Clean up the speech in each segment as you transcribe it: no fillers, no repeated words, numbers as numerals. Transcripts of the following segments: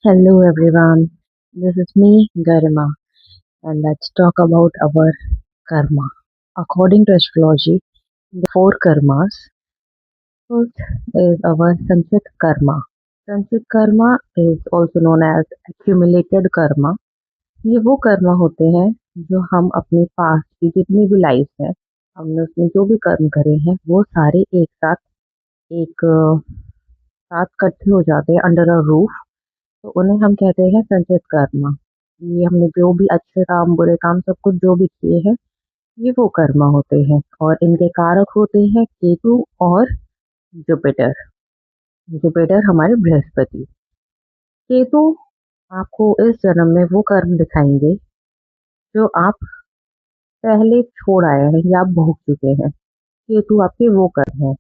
Hello everyone, this is me Garima and let's talk about our karma. According to astrology, the four karmas. First is our Sanchit karma. Sanchit karma is also known as accumulated karma. ये वो कर्म होते हैं जो हम अपने past की जितनी भी लाइफ है हमने उसमें जो भी कर्म करे हैं वो सारे एक साथ एक साथ इकट्ठे हो जाते हैं अंडर अ रूफ। तो उन्हें हम कहते हैं संचित कर्म। ये हमने जो भी अच्छे काम बुरे काम सब कुछ जो भी किए हैं ये वो कर्म होते हैं और इनके कारक होते हैं केतु और जुपिटर। जुपिटर हमारे बृहस्पति। केतु आपको इस जन्म में वो कर्म दिखाएंगे जो आप पहले छोड़ आए हैं या आप भोग चुके हैं। केतु आपके वो कर्म है,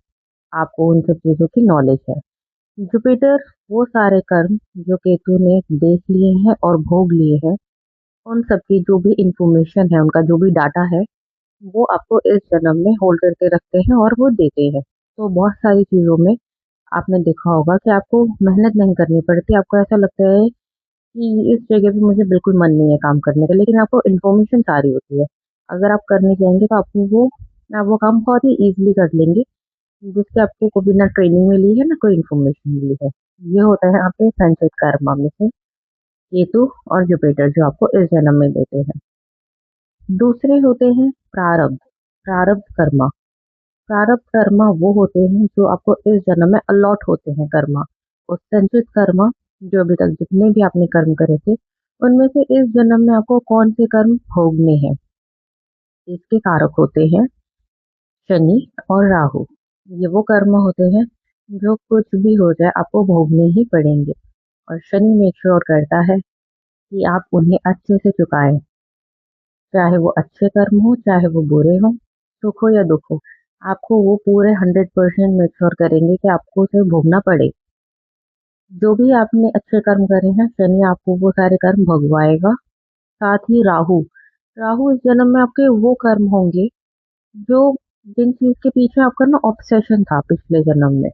आपको उन सब चीजों की नॉलेज है। जुपिटर वो सारे कर्म जो केतु ने देख लिए हैं और भोग लिए हैं, उन सब की जो भी इंफॉर्मेशन है उनका जो भी डाटा है वो आपको इस जन्म में होल्ड करके रखते हैं और वो देते हैं। तो बहुत सारी चीज़ों में आपने देखा होगा कि आपको मेहनत नहीं करनी पड़ती, आपको ऐसा लगता है कि इस जगह पे मुझे बिल्कुल मन नहीं है काम करने का, लेकिन आपको इन्फॉर्मेशन सारी होती है। अगर आप करने जाएंगे तो आपको आप वो काम बहुत ही ईजिली कर लेंगे, जिससे आपको कभी ना ट्रेनिंग मिली है ना कोई इन्फॉर्मेशन मिली है। ये होता है आपके संचित कर्म में से केतु और जुपिटर जो आपको इस जन्म में देते हैं। दूसरे होते हैं प्रारब्ध। प्रारब्ध कर्मा। प्रारब्ध कर्मा वो होते हैं जो आपको इस जन्म में अलॉट होते हैं कर्मा। और संचित कर्मा जो अभी तक जितने भी आपने कर्म करे थे उनमें से इस जन्म में आपको कौन से कर्म भोगने हैं, इसके कारक होते हैं शनि और राहु। ये वो कर्म होते हैं जो कुछ भी हो जाए आपको भोगने ही पड़ेंगे। और शनि मेक श्योर करता है कि आप उन्हें अच्छे से चुकाएं, चाहे वो अच्छे कर्म हो चाहे वो बुरे हो, सुख हो या दुख हो, आपको वो पूरे 100% मेक श्योर करेंगे कि आपको उसे भोगना पड़े। जो भी आपने अच्छे कर्म करे हैं शनि आपको वो सारे कर्म भगवाएगा। साथ ही राहु, राहु इस जन्म में आपके वो कर्म होंगे जो जिन चीज के पीछे आपका ना ऑब्सेशन था पिछले जन्म में,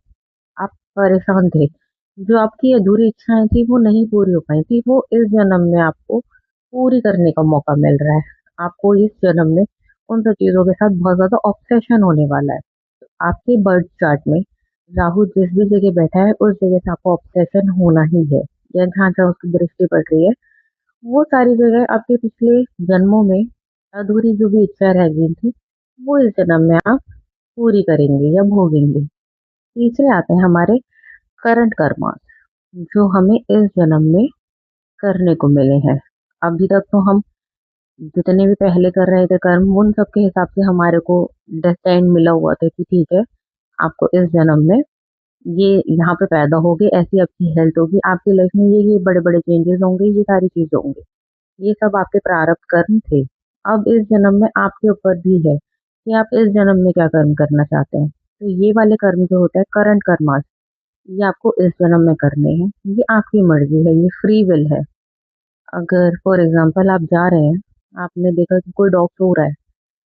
आप परेशान थे, जो आपकी अधूरी इच्छाएं थी वो नहीं पूरी हो पाई थी, वो इस जन्म में आपको पूरी करने का मौका मिल रहा है। आपको इस जन्म में उन सब चीजों के साथ बहुत ज्यादा ऑब्सेशन होने वाला है। आपके बर्थ चार्ट में राहु जिस भी जगह बैठा है उस जगह से आपको ऑब्सेशन होना ही है, या जहाँ जहाँ उसकी दृष्टि पड़ रही है वो सारी जगह आपके पिछले जन्मों में अधूरी जो भी इच्छा रह गई थी वो इस जन्म में आप पूरी करेंगे या भोगेंगे। तीसरे आते हैं हमारे करंट कर्मा, जो हमें इस जन्म में करने को मिले हैं। अभी तक तो हम जितने भी पहले कर रहे थे कर्म उन सब के हिसाब से हमारे को डेस्टाइन मिला हुआ था कि ठीक है आपको इस जन्म में ये यहाँ पे पैदा होगे, ऐसी आपकी हेल्थ होगी, आपकी लाइफ में ये बड़े बड़े चेंजेस होंगे, ये सारी चीजें होंगी। ये सब आपके प्रारब्ध कर्म थे। अब इस जन्म में आपके ऊपर भी है कि आप इस जन्म में क्या कर्म करना चाहते हैं। तो ये वाले कर्म जो होता है करंट कर्मा, ये आपको इस जन्म में करने हैं। ये आपकी मर्जी है, ये फ्री विल है। अगर फॉर एग्जाम्पल आप जा रहे हैं, आपने देखा कि कोई डॉग सो रहा है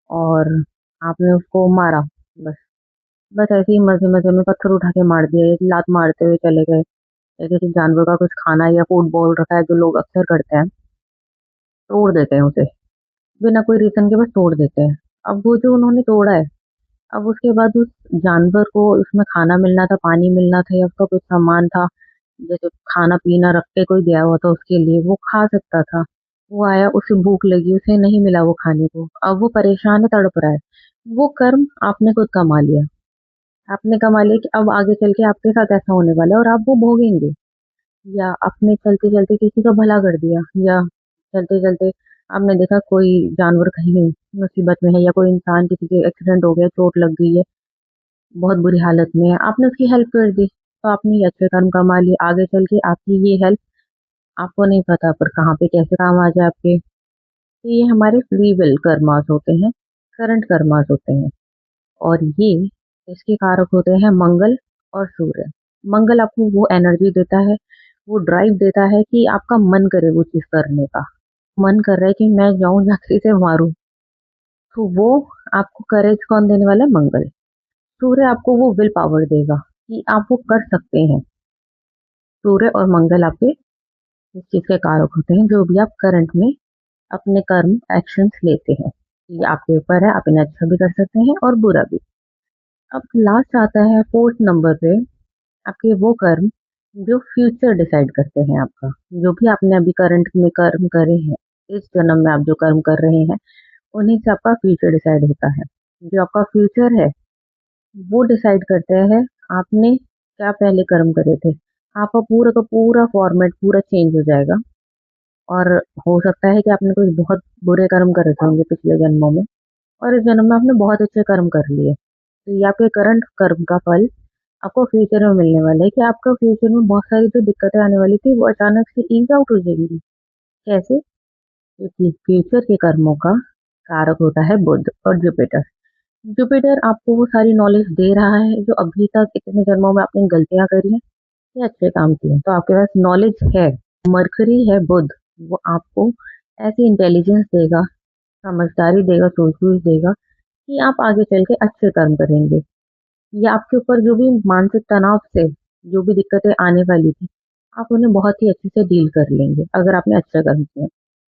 और आपने उसको मारा, बस बस ऐसे ही मजे मजे में पत्थर उठा के मार दिया, एक लात मारते हुए चले गए, या किसी जानवर का कुछ खाना या फूड बॉल रखा है जो लोग अक्सर करते हैं, तोड़ देते हैं उसे बिना कोई रीजन के, बस तोड़ देते हैं। अब वो जो उन्होंने तोड़ा है, अब उसके बाद उस जानवर को उसमें खाना मिलना था, पानी मिलना था, या उसका कुछ सामान था, जैसे खाना पीना रख के कोई दिया हुआ था उसके लिए, वो खा सकता था। वो आया, उसे भूख लगी, उसे नहीं मिला वो खाने को, अब वो परेशान है, तड़प रहा है। वो कर्म आपने खुद कमा लिया। आपने कमा लिया कि अब आगे चल के आपके साथ ऐसा होने वाला है और आप वो भोगेंगे। या आपने चलते चलते किसी का भला कर दिया, या चलते चलते आपने देखा कोई जानवर कहीं मुसीबत में है, या कोई इंसान किसी के एक्सीडेंट हो गया, चोट लग गई है, बहुत बुरी हालत में है, आपने उसकी हेल्प कर दी, तो आपने ये अच्छे कर्म कमा लिए। आगे चल के आपकी ये हेल्प आपको नहीं पता पर कहाँ पे कैसे काम आ जाए आपके। तो ये हमारे फ्री विल कर्मास होते हैं, करंट कर्मास होते हैं। और ये इसके कारक होते हैं मंगल और सूर्य। मंगल आपको वो एनर्जी देता है, वो ड्राइव देता है कि आपका मन करे वो चीज करने का। मन कर रहा है कि मैं जाऊं जाके इसे मारूं, तो वो आपको करेज कौन देने वाला है? मंगल। सूर्य आपको वो विल पावर देगा कि आप वो कर सकते हैं। सूर्य और मंगल आपके इस चीज़ के कारक होते हैं जो भी आप करंट में अपने कर्म एक्शंस लेते हैं। ये आपके ऊपर है, आप इन्हें अच्छा भी कर सकते हैं और बुरा भी। अब लास्ट आता है 4th नंबर पे आपके वो कर्म जो फ्यूचर डिसाइड करते हैं आपका। जो भी आपने अभी करंट में कर्म करे हैं, इस जन्म में आप जो कर्म कर रहे हैं, उन्हीं से आपका फ्यूचर डिसाइड होता है। जो आपका फ्यूचर है, वो डिसाइड करता है आपने क्या पहले कर्म करे थे। आपका पूरा का पूरा फॉर्मेट पूरा चेंज हो जाएगा और हो सकता है कि आपने कुछ बहुत बुरे कर्म करे थे होंगे पिछले जन्मों में और इस जन्म में आपने बहुत अच्छे कर्म कर लिए। तो ये आपके करंट कर्म का फल आपको फ्यूचर में मिलने वाला है कि आपका फ्यूचर में बहुत सारी जो दिक्कतें आने वाली थी वो अचानक से ईज आउट हो जाएंगी। कैसे? क्योंकि फ्यूचर के कर्मों का कारक होता है बुध और जुपिटर। जुपिटर आपको वो सारी नॉलेज दे रहा है जो अभी तक इतने जन्मों में आपने गलतियां करी हैं या अच्छे काम किए हैं, तो आपके पास नॉलेज है। मरकरी है बुध, वो आपको ऐसी इंटेलिजेंस देगा, समझदारी देगा, सूझबूझ देगा कि आप आगे चल के अच्छे कर्म करेंगे। या आपके ऊपर जो भी मानसिक तनाव से जो भी दिक्कतें आने वाली थी, आप उन्हें बहुत ही अच्छे से डील कर लेंगे अगर आपने अच्छा कर्म किया।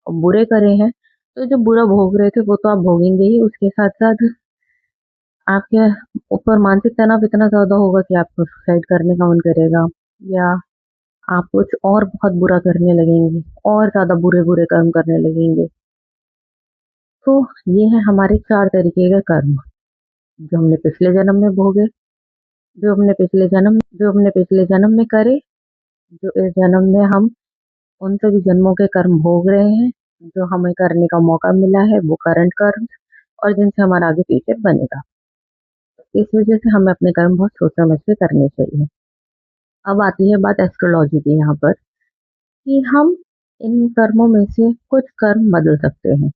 और बुरे करे हैं तो जो बुरा भोग रहे थे वो तो आप भोगेंगे ही, उसके साथ साथ आपके ऊपर मानसिक तनाव इतना ज्यादा होगा कि आपको सुसाइड करने का मन करेगा या आप कुछ और बहुत बुरा करने लगेंगे और ज्यादा बुरे बुरे कर्म करने लगेंगे। तो ये है हमारे 4 तरीके के कर्म जो हमने पिछले जन्म में भोगे, जो हमने पिछले जन्म में करे, जो इस जन्म में हम उन सभी जन्मों के कर्म भोग रहे हैं, जो हमें करने का मौका मिला है वो करंट कर्म और जिनसे हमारा आगे फ्यूचर बनेगा। इस वजह से हमें अपने कर्म बहुत सोच समझ के करने चाहिए। अब आती है बात एस्ट्रोलॉजी की यहाँ पर कि हम इन कर्मों में से कुछ कर्म बदल सकते हैं।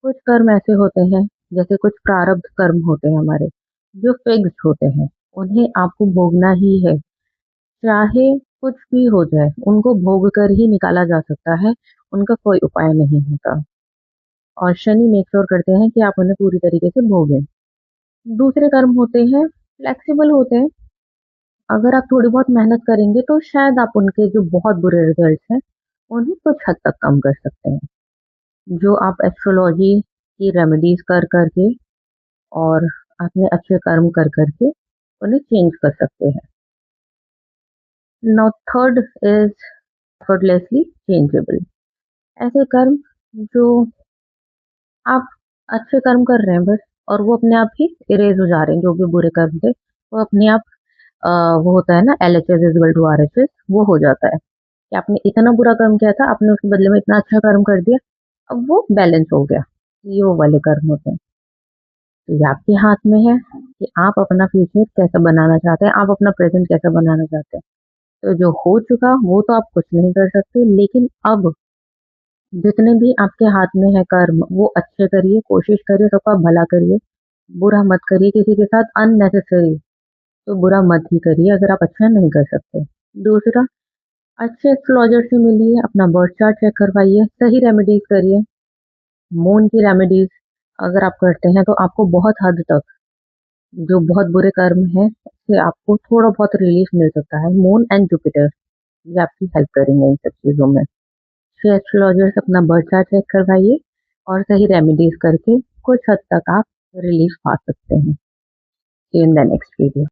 कुछ कर्म ऐसे होते हैं, जैसे कुछ प्रारब्ध कर्म होते हैं हमारे, जो फिक्स्ड होते हैं, उन्हें आपको भोगना ही है। चाहे कुछ भी हो जाए, उनको भोग कर ही निकाला जा सकता है, उनका कोई उपाय नहीं होता। और शनि मेक श्योर करते हैं कि आप उन्हें पूरी तरीके से भोगें। दूसरे कर्म होते हैं, फ्लेक्सिबल होते हैं। अगर आप थोड़ी बहुत मेहनत करेंगे तो शायद आप उनके जो बहुत बुरे रिजल्ट्स हैं, उन्हें कुछ हद तक कम कर सकते हैं। जो आप एस्ट्रोलॉजी की रेमेडीज कर करके और अपने अच्छे कर्म कर करके उन्हें चेंज कर सकते हैं। Now third is effortlessly changeable. ऐसे कर्म जो आप अच्छे कर्म कर रहे हैं बस और वो अपने आप ही इरेज हो जा रहे हैं, जो भी बुरे कर्म थे वो अपने आप वो होता है ना, LHS is equal to RHS, वो हो जाता है कि आपने इतना बुरा कर्म किया था, आपने उसके बदले में इतना अच्छा कर्म कर दिया, अब वो बैलेंस हो गया। ये वो वाले कर्म होते हैं। तो ये आपके हाथ में है कि आप अपना फ्यूचर कैसा बनाना चाहते हैं, आप अपना प्रेजेंट कैसा बनाना चाहते हैं। तो जो हो चुका वो तो आप कुछ नहीं कर सकते, लेकिन अब जितने भी आपके हाथ में है कर्म वो अच्छे करिए, कोशिश करिए सबका भला करिए, बुरा मत करिए किसी के साथ अननेसेसरी। तो बुरा मत ही करिए अगर आप अच्छा नहीं कर सकते। दूसरा, अच्छे एस्ट्रोलॉजर से मिलिए, अपना बर्थ चार्ट चेक करवाइए, सही रेमेडीज करिए। मून की रेमेडीज अगर आप करते हैं तो आपको बहुत हद तक जो बहुत बुरे कर्म है उससे आपको थोड़ा बहुत रिलीफ मिल सकता है। मून एंड जुपिटर ये आपकी हेल्प करेंगे इन सब चीजों में। फिर एस्ट्रोलॉजर से अपना बर्थ चार्ट चेक करवाइए और सही रेमेडीज करके कुछ हद तक आप रिलीफ पा सकते हैं। In the next video.